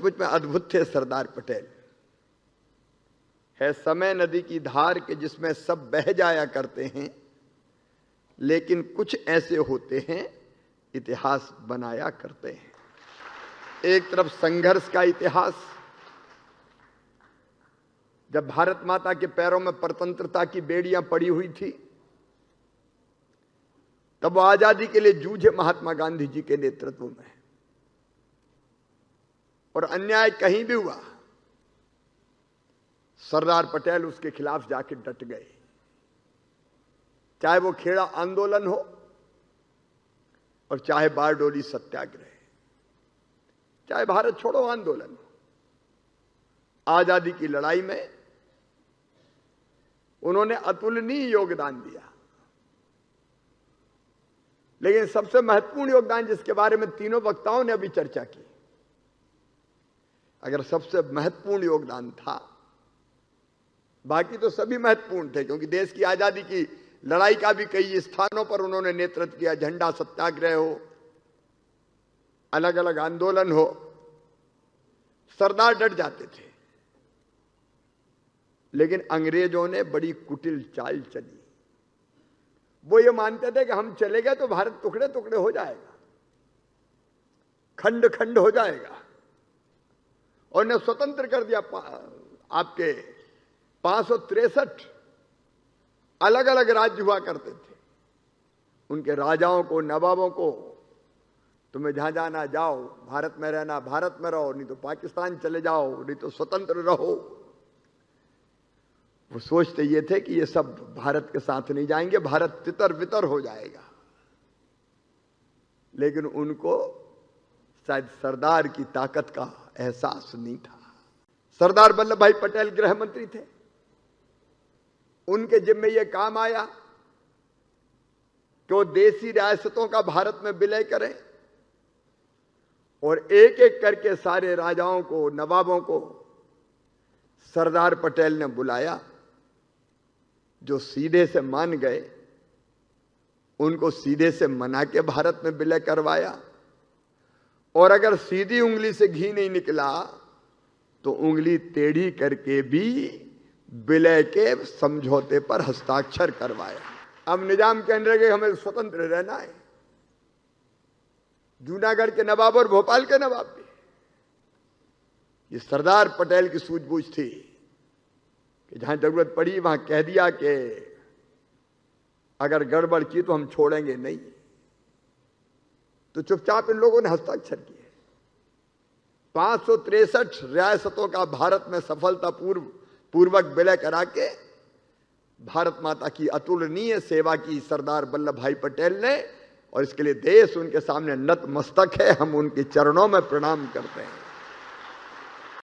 सचमुच में अद्भुत थे सरदार पटेल। है समय नदी की धार के जिसमें सब बह जाया करते हैं, लेकिन कुछ ऐसे होते हैं इतिहास बनाया करते हैं। एक तरफ संघर्ष का इतिहास, जब भारत माता के पैरों में परतंत्रता की बेड़ियां पड़ी हुई थी, तब वो आजादी के लिए जूझे महात्मा गांधी जी के नेतृत्व में, और अन्याय कहीं भी हुआ सरदार पटेल उसके खिलाफ जाके डट गए। चाहे वो खेड़ा आंदोलन हो और चाहे बारडोली सत्याग्रह, चाहे भारत छोड़ो आंदोलन हो, आजादी की लड़ाई में उन्होंने अतुलनीय योगदान दिया। लेकिन सबसे महत्वपूर्ण योगदान जिसके बारे में तीनों वक्ताओं ने अभी चर्चा की, अगर सबसे महत्वपूर्ण योगदान था, बाकी तो सभी महत्वपूर्ण थे क्योंकि देश की आजादी की लड़ाई का भी कई स्थानों पर उन्होंने नेतृत्व किया, झंडा सत्याग्रह हो, अलग अलग आंदोलन हो, सरदार डट जाते थे। लेकिन अंग्रेजों ने बड़ी कुटिल चाल चली। वो ये मानते थे कि हम चले गए तो भारत टुकड़े टुकड़े हो जाएगा, खंड खंड हो जाएगा, और ने स्वतंत्र कर दिया। आपके 563 अलग अलग राज्य हुआ करते थे। उनके राजाओं को, नवाबों को, तुम्हें जहां जाना जाओ, भारत में रहना भारत में रहो, नहीं तो पाकिस्तान चले जाओ, नहीं तो स्वतंत्र रहो। वो सोचते ये थे कि ये सब भारत के साथ नहीं जाएंगे, भारत तितर बितर हो जाएगा। लेकिन उनको शायद सरदार की ताकत का एहसास नहीं था। सरदार वल्लभ भाई पटेल गृह मंत्री थे, उनके जिम्मे यह काम आया कि वो देसी रियासतों का भारत में विलय करें और एक एक करके सारे राजाओं को, नवाबों को सरदार पटेल ने बुलाया। जो सीधे से मान गए उनको सीधे से मना के भारत में विलय करवाया, और अगर सीधी उंगली से घी नहीं निकला तो उंगली टेढ़ी करके भी विलय के समझौते पर हस्ताक्षर करवाया। अब निजाम कहने लगे हमें स्वतंत्र रहना है। जूनागढ़ के नवाब और भोपाल के नवाब भी, ये सरदार पटेल की सूझबूझ थी कि जहां जरूरत पड़ी वहां कह दिया कि अगर गड़बड़ की तो हम छोड़ेंगे नहीं। तो चुपचाप इन लोगों ने हस्ताक्षर किए। 563 रियासतों का भारत में सफलता पूर्वक विलय करा के भारत माता की अतुलनीय सेवा की सरदार वल्लभ भाई पटेल ने, और इसके लिए देश उनके सामने नतमस्तक है। हम उनके चरणों में प्रणाम करते हैं।